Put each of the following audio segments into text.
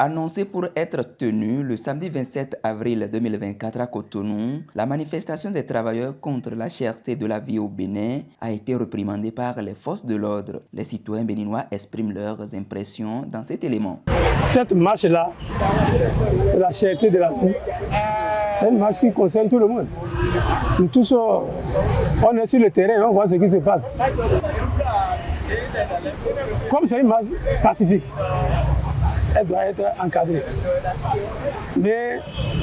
Annoncée pour être tenue le samedi 27 avril 2024 à Cotonou, la manifestation des travailleurs contre la cherté de la vie au Bénin a été réprimandée par les forces de l'ordre. Les citoyens béninois expriment leurs impressions dans cet élément. Cette marche-là, la cherté de la vie, c'est une marche qui concerne tout le monde. Nous tous, on est sur le terrain, on voit ce qui se passe. Comme c'est une marche pacifique, elle doit être encadrée. Mais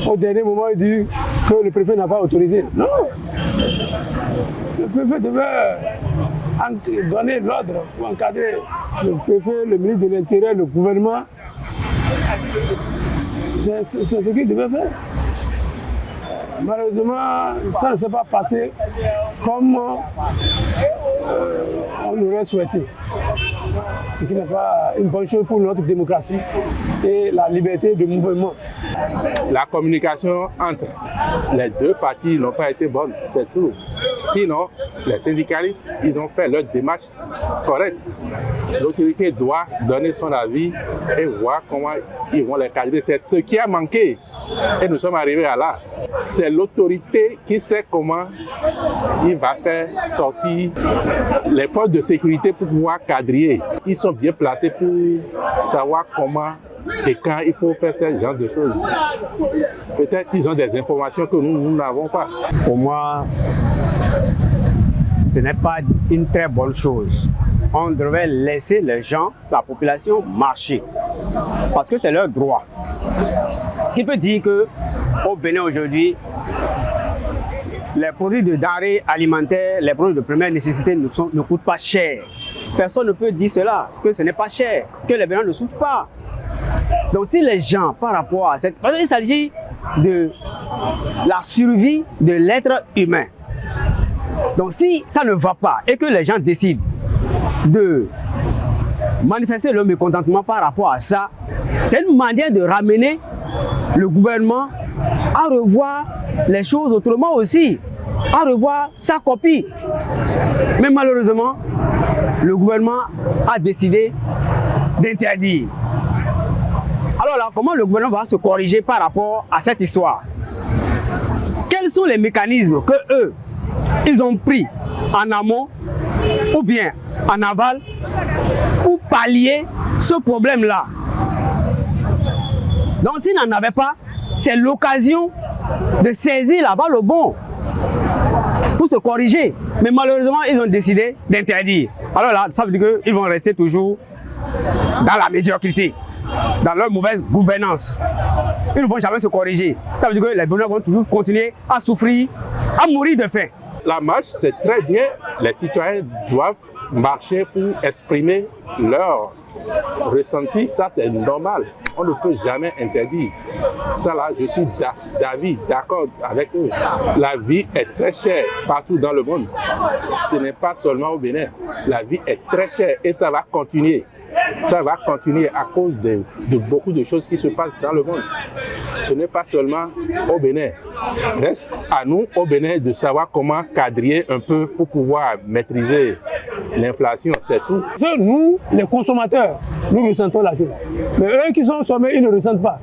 au dernier moment, il dit que le préfet n'a pas autorisé. Non! Le préfet devait donner l'ordre pour encadrer le préfet, le ministre de l'Intérieur, le gouvernement. C'est ce qu'il devait faire. Malheureusement, ça ne s'est pas passé comme on l'aurait souhaité. Ce qui n'est pas une bonne chose pour notre démocratie et la liberté de mouvement. La communication entre les deux parties n'a pas été bonne, c'est tout. Sinon, les syndicalistes, ils ont fait leur démarche correcte. L'autorité doit donner son avis et voir comment ils vont les cadrer. C'est ce qui a manqué. Et nous sommes arrivés à là. C'est l'autorité qui sait comment il va faire sortir les forces de sécurité pour pouvoir cadrer. Ils sont bien placés pour savoir comment et quand il faut faire ce genre de choses. Peut-être qu'ils ont des informations que nous n'avons pas. Pour moi, ce n'est pas une très bonne chose. On devrait laisser les gens, la population, marcher. Parce que c'est leur droit. Qui peut dire qu'au Bénin aujourd'hui, les produits de denrées alimentaires, les produits de première nécessité ne coûtent pas cher. Personne ne peut dire cela, que ce n'est pas cher, que les Béninois ne souffrent pas. Donc si les gens, par rapport à cette... Parce qu'il s'agit de la survie de l'être humain. Donc si ça ne va pas et que les gens décident de manifester leur mécontentement par rapport à ça, c'est une manière de ramener le gouvernement à revoir les choses autrement aussi, à revoir sa copie. Mais malheureusement, le gouvernement a décidé d'interdire. Alors là, comment le gouvernement va se corriger par rapport à cette histoire? Quels sont les mécanismes que eux, ils ont pris en amont ou bien en aval pour pallier ce problème-là? Donc s'ils n'en avaient pas, c'est l'occasion de saisir la balle au bon pour se corriger. Mais malheureusement, ils ont décidé d'interdire. Alors là, ça veut dire qu'ils vont rester toujours dans la médiocrité, dans leur mauvaise gouvernance. Ils ne vont jamais se corriger. Ça veut dire que les Béninois vont toujours continuer à souffrir, à mourir de faim. La marche, c'est très bien. Les citoyens doivent marcher pour exprimer leur ressenti. Ça, c'est normal. On ne peut jamais interdire. Ça là, je suis d'accord avec eux. La vie est très chère partout dans le monde. Ce n'est pas seulement au Bénin. La vie est très chère et ça va continuer. Ça va continuer à cause de beaucoup de choses qui se passent dans le monde. Ce n'est pas seulement au Bénin. Reste à nous, au Bénin, de savoir comment cadrer un peu pour pouvoir maîtriser l'inflation, c'est tout. Nous, les consommateurs, nous ressentons la chose. Mais eux qui sont sommés, ils ne ressentent pas.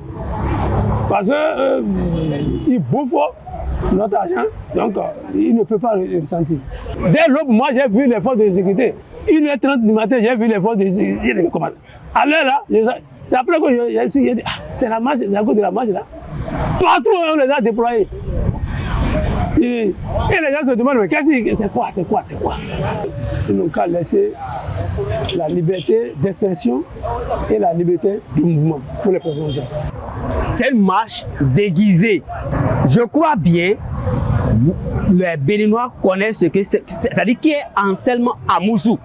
Parce qu'ils bouffent notre argent, donc ils ne peuvent pas le ressentir. Dès l'aube, moi j'ai vu les forces de sécurité. 1h30 du matin, j'ai vu les forces de sécurité. À l'heure là, c'est après que j'ai dit, c'est la marche, c'est à cause de la marche là. Partout on les a déployés. Et les gens se demandent, mais c'est quoi? Ils n'ont qu'à laisser la liberté d'expression et la liberté de mouvement pour les personnes. C'est une marche déguisée. Je crois bien, les Béninois connaissent ce que c'est, c'est-à-dire qui est Anselme Amoussou.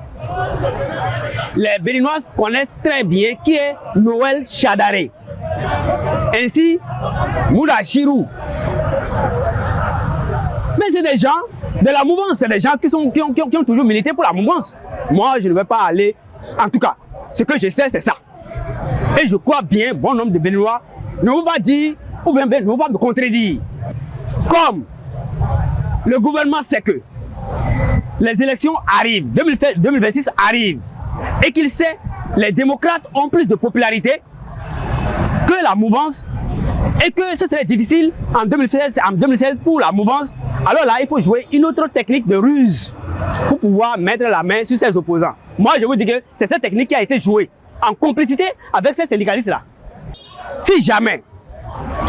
Les Béninois connaissent très bien qui est Noël Chadaré. Ainsi, Mouda Chirou. Mais c'est des gens de la mouvance, c'est des gens qui ont toujours milité pour la mouvance. Moi, je ne vais pas aller. En tout cas, ce que je sais, c'est ça. Et je crois bien, bon nombre de Béninois ne vont pas dire, ou bien ne vont pas me contredire. Comme le gouvernement sait que les élections arrivent, 2026 arrive, et qu'il sait les démocrates ont plus de popularité, que la mouvance et que ce serait difficile en 2016 pour la mouvance, alors là, il faut jouer une autre technique de ruse pour pouvoir mettre la main sur ses opposants. Moi, je vous dis que c'est cette technique qui a été jouée en complicité avec ces syndicalistes-là. Si jamais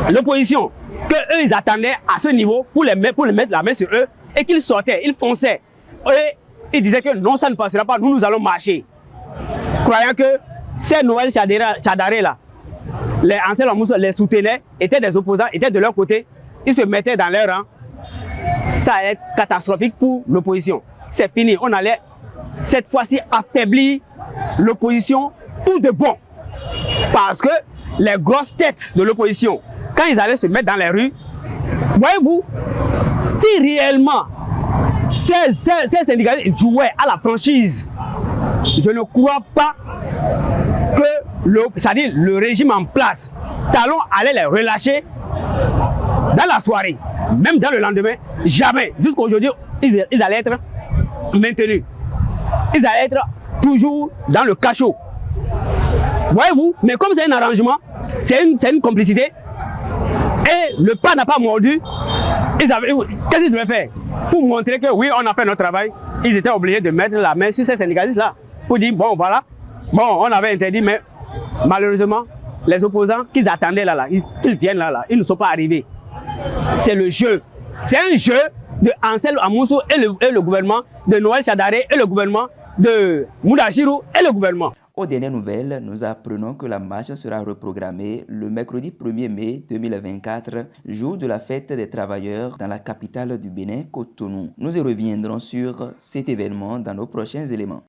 l'opposition, qu'eux, ils attendaient à ce niveau pour les mettre la main sur eux, et qu'ils sortaient, ils fonçaient, et ils disaient que non, ça ne passera pas, nous allons marcher. Croyant que ces Noël Chadaré-là, les Ansel Amousso les soutenaient, étaient des opposants, étaient de leur côté, ils se mettaient dans leur rang. Ça allait être catastrophique pour l'opposition. C'est fini, on allait cette fois-ci affaiblir l'opposition pour de bon. Parce que les grosses têtes de l'opposition, quand ils allaient se mettre dans les rues, voyez-vous, si réellement ces syndicalistes jouaient à la franchise, je ne crois pas que le régime en place, Talon allait les relâcher dans la soirée, même dans le lendemain, jamais. Jusqu'à aujourd'hui, ils allaient être maintenus. Ils allaient être toujours dans le cachot. Voyez-vous, mais comme c'est un arrangement, c'est une complicité, et le pas n'a pas mordu, qu'est-ce qu'ils devaient faire? Pour montrer que oui, on a fait notre travail, ils étaient obligés de mettre la main sur ces syndicalistes-là, pour dire, bon voilà, bon, on avait interdit, mais malheureusement, les opposants qu'ils attendaient là, qu'ils viennent là, ils ne sont pas arrivés. C'est le jeu. C'est un jeu de Ansel Amousso et le gouvernement, de Noël Chadaré et le gouvernement, de Moudachirou et le gouvernement. Aux dernières nouvelles, nous apprenons que la marche sera reprogrammée le mercredi 1er mai 2024, jour de la fête des travailleurs dans la capitale du Bénin, Cotonou. Nous y reviendrons sur cet événement dans nos prochains éléments.